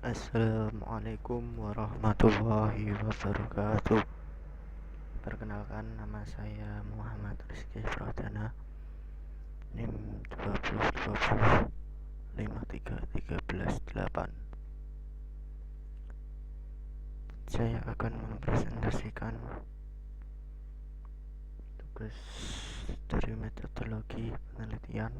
Assalamualaikum warahmatullahi wabarakatuh. Perkenalkan, nama saya Muhammad Rizky Pradana, NIM 2020 Saya akan mempresentasikan tugas dari metodologi penelitian.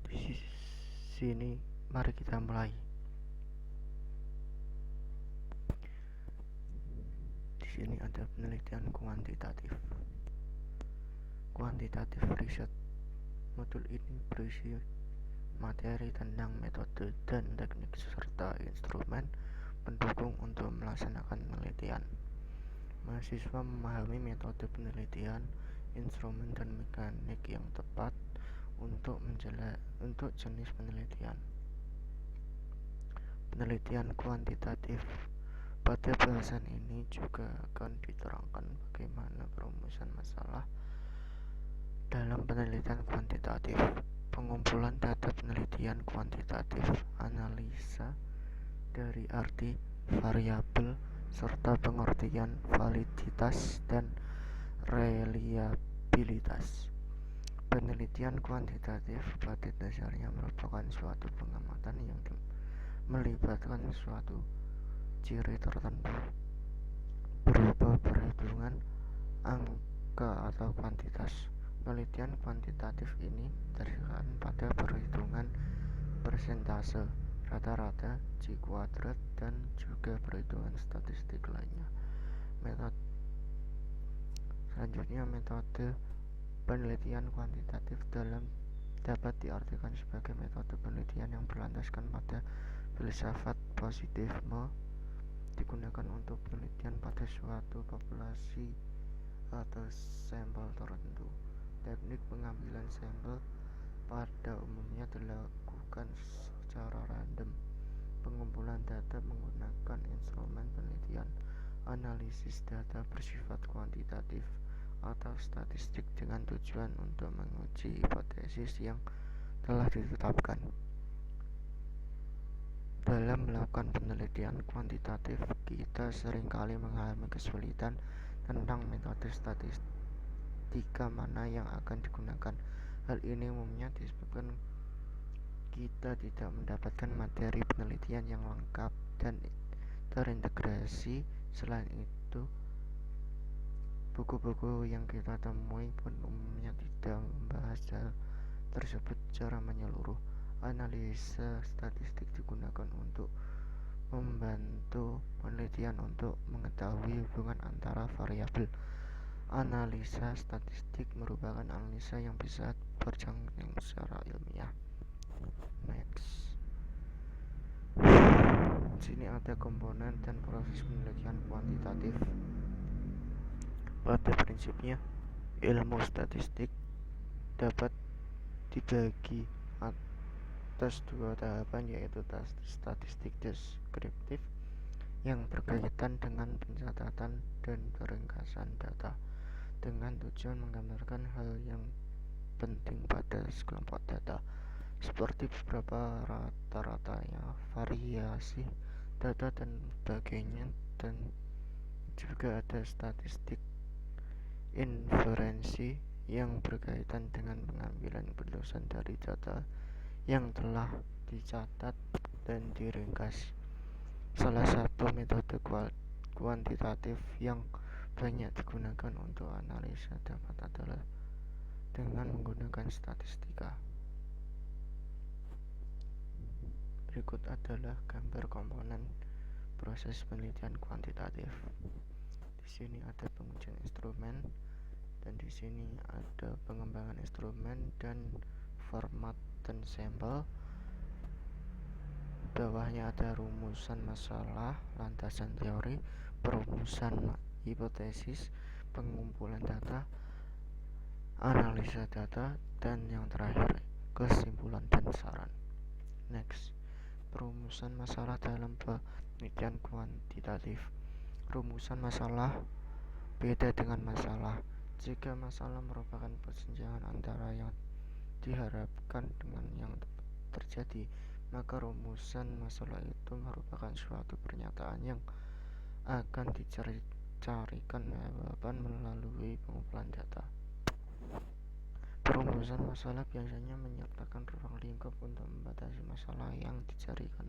Di sini mari kita mulai. Di sini ada penelitian kuantitatif. Kuantitatif riset. Modul ini berisi materi tentang metode dan teknik serta instrumen pendukung untuk melaksanakan penelitian. Mahasiswa memahami metode penelitian, instrumen dan mekanik yang tepat untuk jenis penelitian. Penelitian kuantitatif. Pada bahasan ini juga akan diterangkan bagaimana perumusan masalah dalam penelitian kuantitatif, pengumpulan data penelitian kuantitatif, analisa dari arti variabel, serta pengertian validitas dan reliabilitas. Penelitian kuantitatif pada dasarnya merupakan suatu pengamatan yang melibatkan suatu ciri tertentu berupa perhitungan angka atau kuantitas. Penelitian kuantitatif ini berdasarkan pada perhitungan persentase, rata-rata, J-kuadrat, dan juga perhitungan statistik lainnya. Selanjutnya, metode penelitian kuantitatif dapat diartikan sebagai metode penelitian yang berlandaskan pada filsafat positifisme, digunakan untuk penelitian pada suatu populasi atau sampel tertentu. Teknik pengambilan sampel pada umumnya dilakukan secara random. Pengumpulan data menggunakan instrumen penelitian. Analisis data bersifat kuantitatif atau statistik dengan tujuan untuk menguji hipotesis yang telah ditetapkan. Dalam melakukan penelitian kuantitatif, kita seringkali mengalami kesulitan tentang metode statistika mana yang akan digunakan. Hal ini umumnya disebabkan kita tidak mendapatkan materi penelitian yang lengkap dan terintegrasi. Selain itu, buku-buku yang kita temui pun umumnya tidak membahas hal tersebut secara menyeluruh. Analisa statistik digunakan untuk membantu penelitian untuk mengetahui hubungan antara variabel. Analisa statistik merupakan analisa yang bisa berjalan secara ilmiah. Next. Di sini ada komponen dan proses penelitian kuantitatif. Pada prinsipnya, ilmu statistik dapat dibagi atas dua tahapan, yaitu statistik deskriptif yang berkaitan dengan pencatatan dan peringkasan data dengan tujuan menggambarkan hal yang penting pada sekelompok data, seperti beberapa rata-ratanya, variasi data dan sebagainya. Dan juga ada statistik inferensi yang berkaitan dengan pengambilan keputusan dari data yang telah dicatat dan diringkas. Salah satu metode kuantitatif yang banyak digunakan untuk analisa data adalah dengan menggunakan statistika. Berikut adalah gambar komponen proses penelitian kuantitatif. Di sini ada pengujian instrumen, dan di sini ada pengembangan instrumen dan format dan sampel. Bawahnya ada rumusan masalah, landasan teori, perumusan hipotesis, pengumpulan data, analisa data, dan yang terakhir kesimpulan dan saran. Next. Perumusan masalah dalam penelitian kuantitatif. Rumusan masalah beda dengan masalah. Jika masalah merupakan persenjangan antara yang diharapkan dengan yang terjadi, maka rumusan masalah itu merupakan suatu pernyataan yang akan dicarikan jawaban melalui pengumpulan data. Perumusan masalah biasanya menyertakan ruang lingkup untuk membatasi masalah yang dicarikan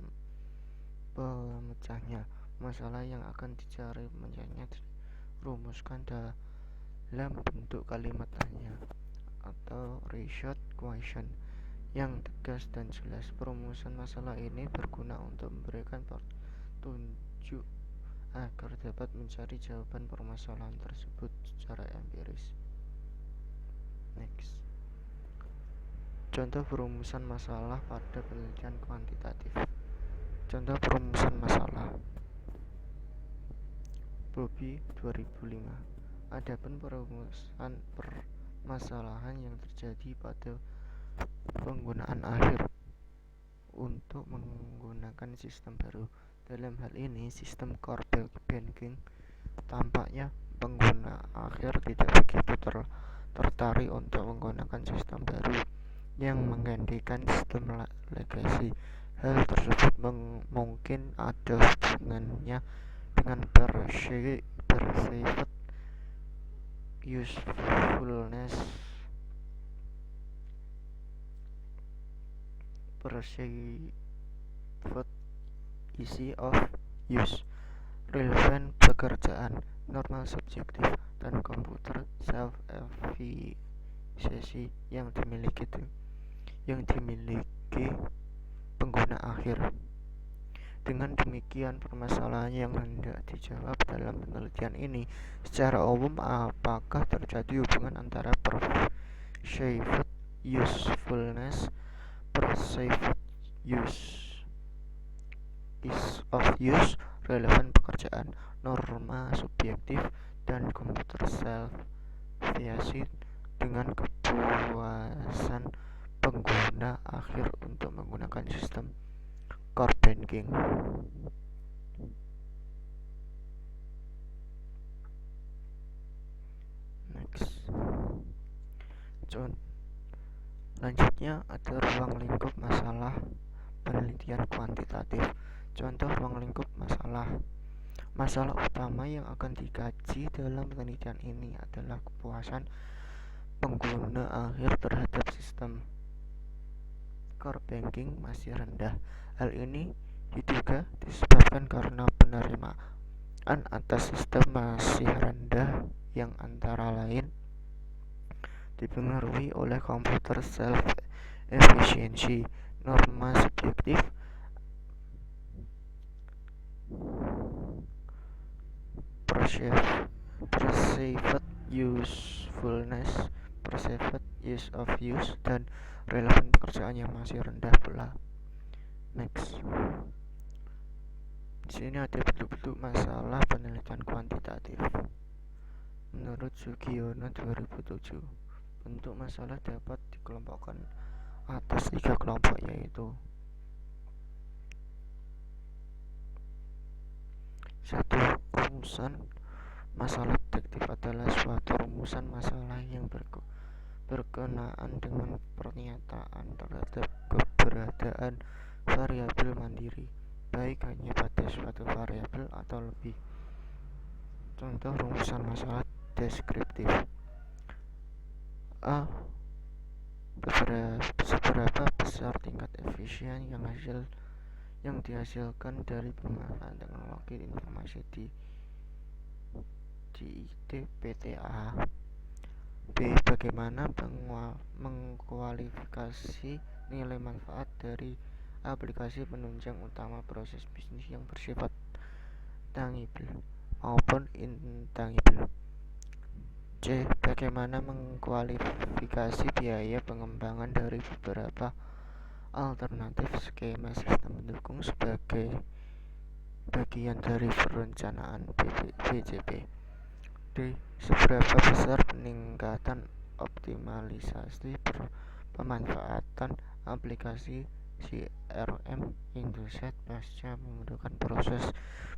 pemecahnya. Masalah yang akan dicari pemecahnya dirumuskan dalam bentuk kalimat tanya atau reshort question yang tegas dan jelas. Perumusan masalah ini berguna untuk memberikan petunjuk agar dapat mencari jawaban permasalahan tersebut secara empiris. Next. Contoh perumusan masalah pada penelitian kuantitatif. Contoh perumusan masalah Bobby 2005. Adapun perumusan permasalahan yang terjadi pada penggunaan akhir untuk menggunakan sistem baru. Dalam hal ini, sistem core banking, tampaknya pengguna akhir tidak begitu tertarik untuk menggunakan sistem baru yang menggantikan sistem legacy. Hal tersebut mungkin ada hubungannya dengan perceived usefulness, perceived ease of use, relevant pekerjaan, normal subjektif, dan komputer self-efficacy yang dimiliki pengguna akhir. Dengan demikian, permasalahan yang hendak dijawab dalam penelitian ini secara umum, apakah terjadi hubungan antara perceived usefulness, perceived ease of use, relevan pekerjaan, norma subjektif, dan komputer self-efficacy dengan kepuasan pengguna akhir untuk menggunakan sistem core banking. Next. Selanjutnya ada ruang lingkup masalah penelitian kuantitatif. Contoh ruang lingkup masalah. Masalah utama yang akan dikaji dalam penelitian ini adalah kepuasan pengguna akhir terhadap sistem core banking masih rendah. Hal ini diduga disebabkan karena penerimaan atas sistem masih rendah yang antara lain dipengaruhi oleh komputer self-efficiency, norma subjektif, perceived usefulness, perceived use of use, dan relevan pekerjaan yang masih rendah pula. Next. Di sini ada bentuk-bentuk masalah penelitian kuantitatif. Menurut Sugiono 2007, bentuk masalah dapat dikelompokkan atas 3 kelompok, yaitu 1. Rumusan masalah detektif adalah suatu rumusan masalah yang berkenaan dengan pernyataan terhadap keberadaan variabel mandiri, baik hanya pada suatu variabel atau lebih. Contoh rumusan masalah deskriptif. A. Seberapa besar tingkat efisien yang dihasilkan dari pemanfaatan teknologi informasi di PTA. B. Bagaimana mengkualifikasi nilai manfaat dari aplikasi penunjang utama proses bisnis yang bersifat tangible maupun intangible. C. Bagaimana mengkualifikasi biaya pengembangan dari beberapa alternatif skema sistem pendukung sebagai bagian dari perencanaan BJP. D. Seberapa besar peningkatan optimalisasi pemanfaatan aplikasi CRM Indosat pasca memudahkan proses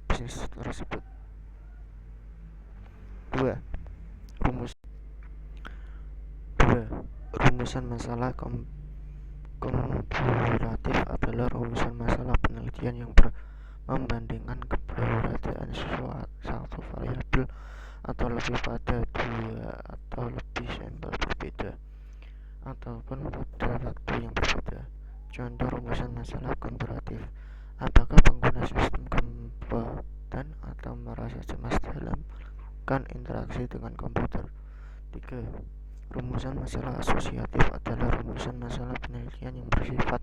bisnis tersebut. 2. Rumusan masalah komparatif adalah rumusan masalah penelitian yang membandingkan keberhasilan satu variabel atau lebih pada dua atau lebih sampel berbeda ataupun pada waktu yang berbeda. Contoh rumusan masalah komparatif: apakah pengguna sistem kompeten atau merasa cemas dalam melakukan interaksi dengan komputer? 3. Rumusan masalah asosiatif adalah rumusan masalah penelitian yang bersifat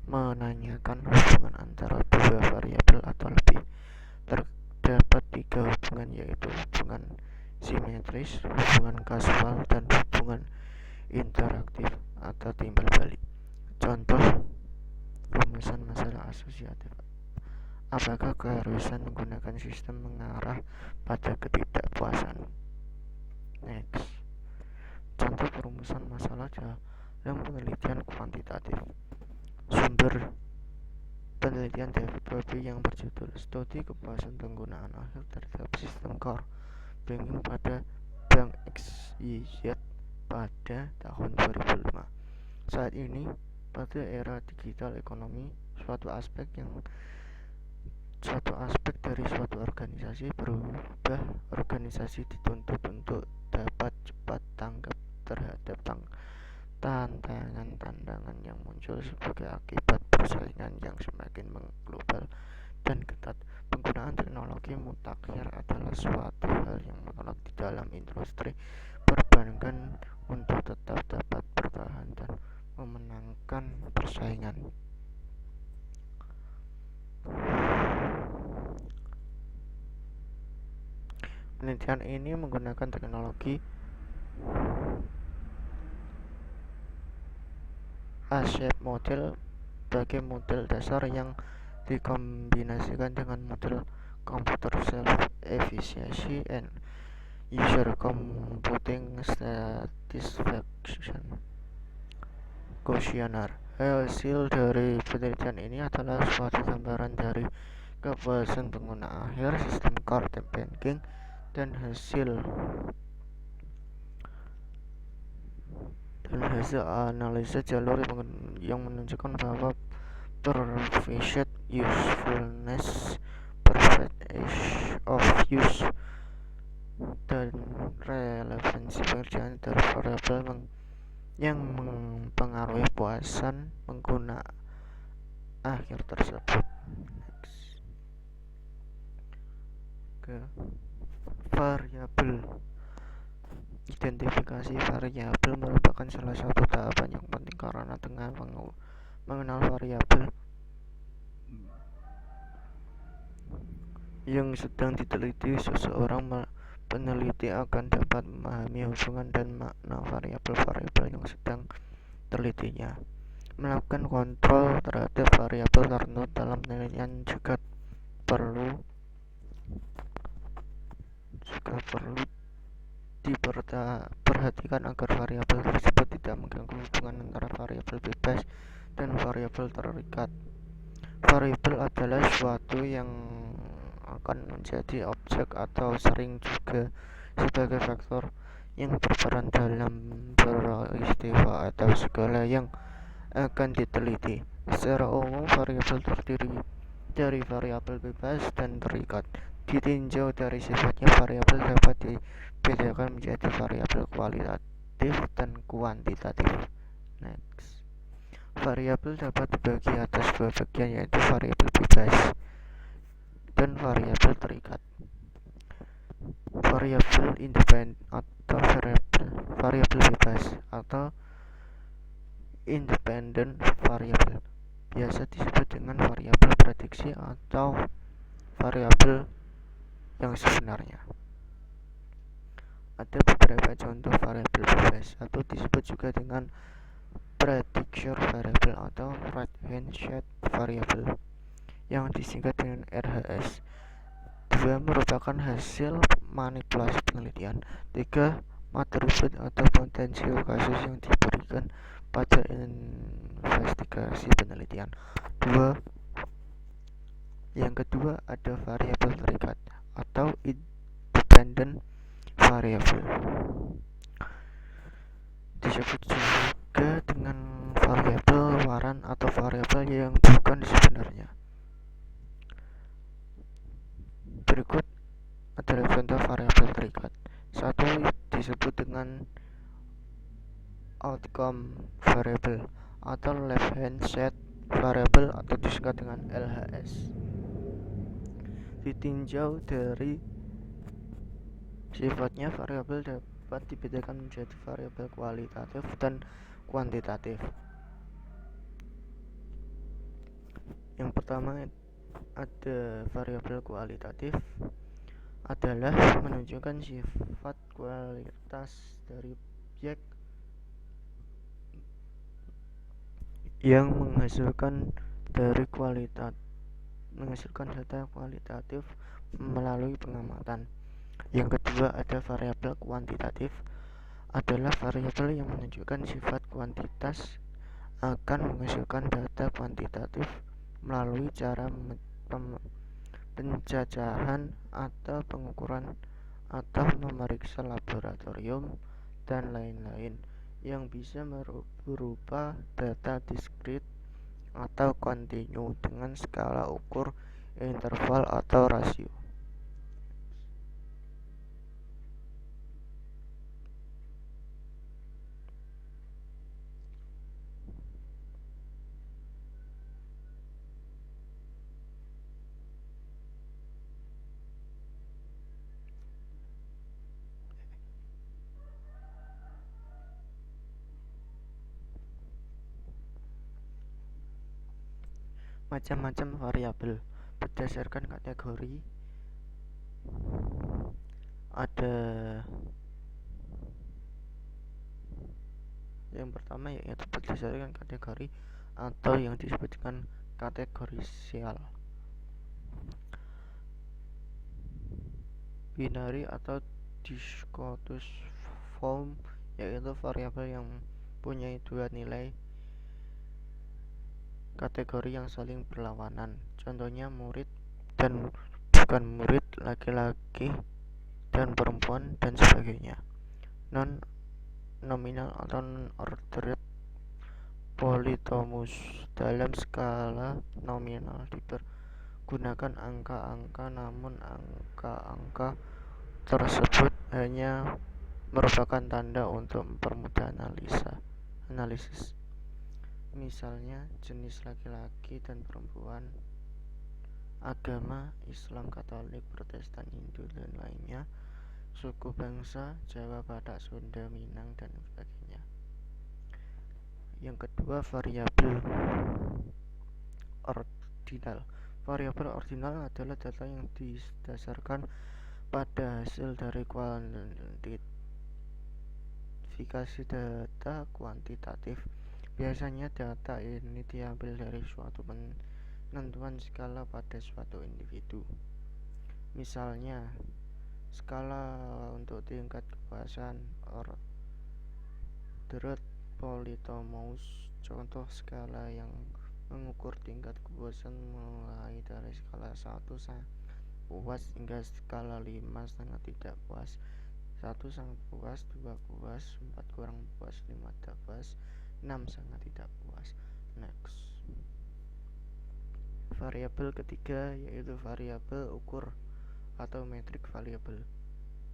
menanyakan hubungan antara dua variabel atau lebih. Terdapat 3 hubungan, yaitu hubungan simetris, hubungan kasual, dan hubungan interaktif atau timbal balik. Contoh rumusan masalah asosiatif: apakah keharusan menggunakan sistem mengarah pada ketidakpuasan? Next. Contoh perumusan masalah dalam penelitian kuantitatif. Sumber penelitian David Bobby yang berjudul Studi Kepuasan Penggunaan Akhir Terhadap Sistem Core Banking pada Bank XYZ pada tahun 2005. Saat ini, pada era digital ekonomi, suatu aspek dari suatu organisasi berubah. Organisasi dituntut untuk dapat cepat tanggap terhadap tantangan yang muncul sebagai akibat persaingan yang semakin mengglobal dan ketat. Penggunaan teknologi mutakhir adalah suatu hal yang menolak di dalam industri perbankan untuk tetap dapat bertahan dan memenangkan persaingan. Penelitian ini menggunakan teknologi A-shape model sebagai model dasar yang dikombinasikan dengan model computer self-efficacy and user computing satisfaction questionnaire. Hasil dari penelitian ini adalah suatu gambaran dari kepuasan pengguna akhir sistem core banking dan hasil analisa jalur yang menunjukkan bahwa perceived usefulness, perfect of use, dan relevansi pekerjaan dari variabel yang mempengaruhi puasan pengguna akhir tersebut. Variabel. Identifikasi variabel merupakan salah satu tahapan yang penting karena dengan mengenal variabel yang sedang diteliti, seseorang peneliti akan dapat memahami hubungan dan makna variabel-variabel yang sedang telitinya. Melakukan kontrol terhadap variabel tertentu dalam penelitian juga perlu diperhatikan agar variabel tersebut tidak mengganggu hubungan antara variabel bebas dan variabel terikat. Variabel adalah suatu yang akan menjadi objek atau sering juga sebagai faktor yang berperan dalam peristiwa atau skala yang akan diteliti. Secara umum, variabel terdiri dari variabel bebas dan terikat. Ditinjau dari sifatnya, variabel dapat dibedakan menjadi variabel kualitatif dan kuantitatif. Next. Variabel dapat dibagi atas dua bagian, yaitu variabel bebas dan variabel terikat. Variabel independen atau variabel bebas atau independent variable biasa disebut dengan variabel prediksi atau variabel yang sebenarnya. Ada beberapa contoh variabel bebas atau disebut juga dengan prediction variable atau right hand shade variable yang disingkat dengan RHS. 2 merupakan hasil manipulasi penelitian. 3 atribut atau potensial kasus yang diberikan pada investigasi penelitian. Yang kedua ada variabel terikat atau independent variable, disebut variabel yang bukan sebenarnya. Berikut adalah contoh variabel terikat. Satu disebut dengan outcome variable atau left hand side variable atau disingkat dengan LHS. Ditinjau dari sifatnya, variabel dapat dibedakan menjadi variabel kualitatif dan kuantitatif. Yang pertama ada variabel kualitatif, adalah menunjukkan sifat kualitas dari objek yang menghasilkan data kualitatif melalui pengamatan. Yang kedua ada variabel kuantitatif, adalah variabel yang menunjukkan sifat kuantitas akan menghasilkan data kuantitatif melalui cara penjajahan atau pengukuran atau memeriksa laboratorium dan lain-lain, yang bisa berupa data diskrit atau kontinu dengan skala ukur, interval atau rasio. Macam-macam variabel berdasarkan kategori. Ada yang pertama yaitu berdasarkan kategori atau yang disebutkan kategorisial. Binary atau discourse form yaitu variabel yang punya dua nilai kategori yang saling berlawanan. Contohnya murid dan bukan murid, laki-laki dan perempuan, dan sebagainya. Non nominal atau non-ordered polytomus. Dalam skala nominal dipergunakan angka-angka, namun angka-angka tersebut hanya merupakan tanda untuk mempermudah analisis. Misalnya jenis laki-laki dan perempuan, agama Islam, Katolik, Protestan, Hindu, dan lainnya, suku bangsa Jawa, Batak, Sunda, Minang, dan sebagainya. Yang kedua variabel ordinal. Variabel ordinal adalah data yang didasarkan pada hasil dari kuantifikasi data kuantitatif. Biasanya data ini diambil dari suatu penentuan skala pada suatu individu. Misalnya, skala untuk tingkat kepuasan ordered polytomous. Contoh skala yang mengukur tingkat kepuasan mulai dari skala 1 sangat puas hingga skala 5 sangat tidak puas. 1 sangat puas, 2 puas, 4 kurang puas, 5 tidak puas, 6 sangat tidak puas. Next. Variabel ketiga yaitu variabel ukur atau metric variable,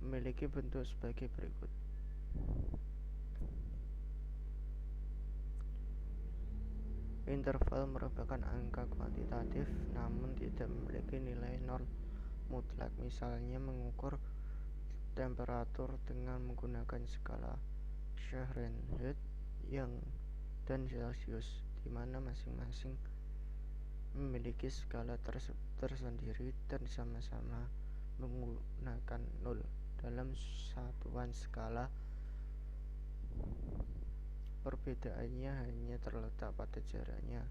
memiliki bentuk sebagai berikut. Interval merupakan angka kuantitatif namun tidak memiliki nilai nol mutlak. Misalnya mengukur temperatur dengan menggunakan skala Fahrenheit dan Celsius, di mana masing-masing memiliki skala tersendiri dan sama-sama menggunakan 0 dalam satuan skala. Perbedaannya hanya terletak pada jaraknya.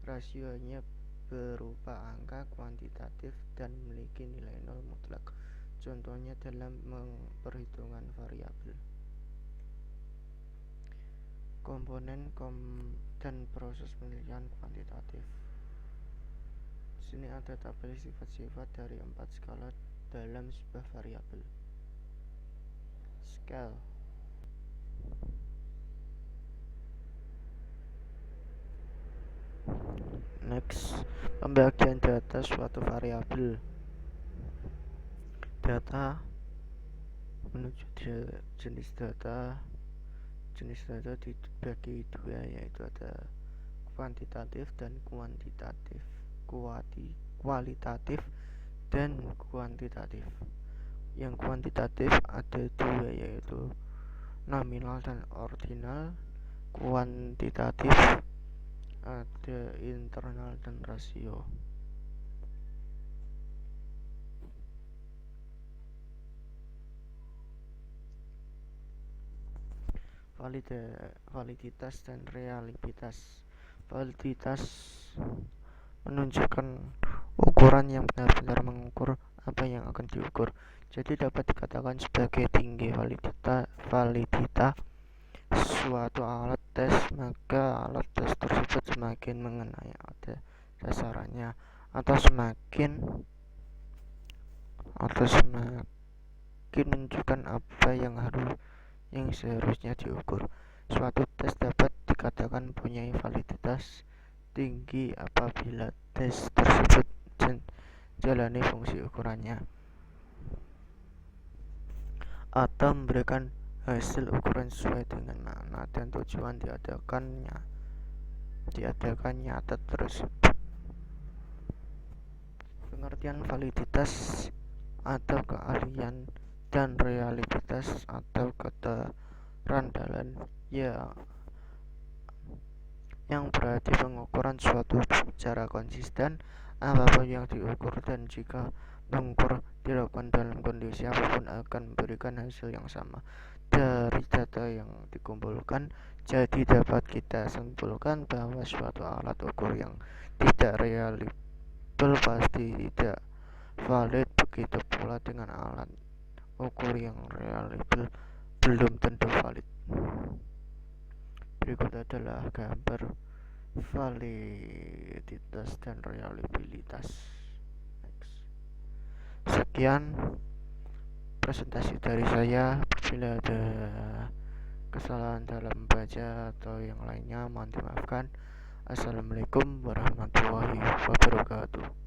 Rasionya berupa angka kuantitatif dan memiliki nilai 0 mutlak. Contohnya dalam perhitungan variabel. Komponen dan proses penelitian kuantitatif. Di sini ada tabel sifat-sifat dari 4 skala dalam sebuah variabel. Scale. Pembagian data suatu variabel. Data menuju jenis data. Jenis data dibagi dua, yaitu ada kuantitatif dan kuantitatif, kualitatif dan kuantitatif. Yang kuantitatif ada dua, yaitu nominal dan ordinal. Kuantitatif ada internal dan rasio. Validitas dan realitas. Validitas menunjukkan ukuran yang benar-benar mengukur apa yang akan diukur. Jadi dapat dikatakan sebagai tinggi validita suatu alat tes, maka alat tes tersebut semakin mengenai sasarannya atau semakin menunjukkan apa yang seharusnya diukur. Suatu tes dapat dikatakan mempunyai validitas tinggi apabila tes tersebut jalani fungsi ukurannya atau memberikan hasil ukuran sesuai dengan makna dan tujuan diadakannya tes tersebut. Pengertian validitas atau keahlian dan realitas atau keterandalan yang berarti pengukuran suatu secara konsisten apapun yang diukur, dan jika mengukur dilakukan dalam kondisi apapun akan memberikan hasil yang sama dari data yang dikumpulkan. Jadi dapat kita simpulkan bahwa suatu alat ukur yang tidak reliable pasti tidak valid, begitu pula dengan alat ukur yang reliable belum tentu valid. Berikut adalah gambar validitas dan reliabilitas. Sekian presentasi dari saya. Bila ada kesalahan dalam membaca atau yang lainnya mohon dimaafkan. Assalamualaikum warahmatullahi wabarakatuh.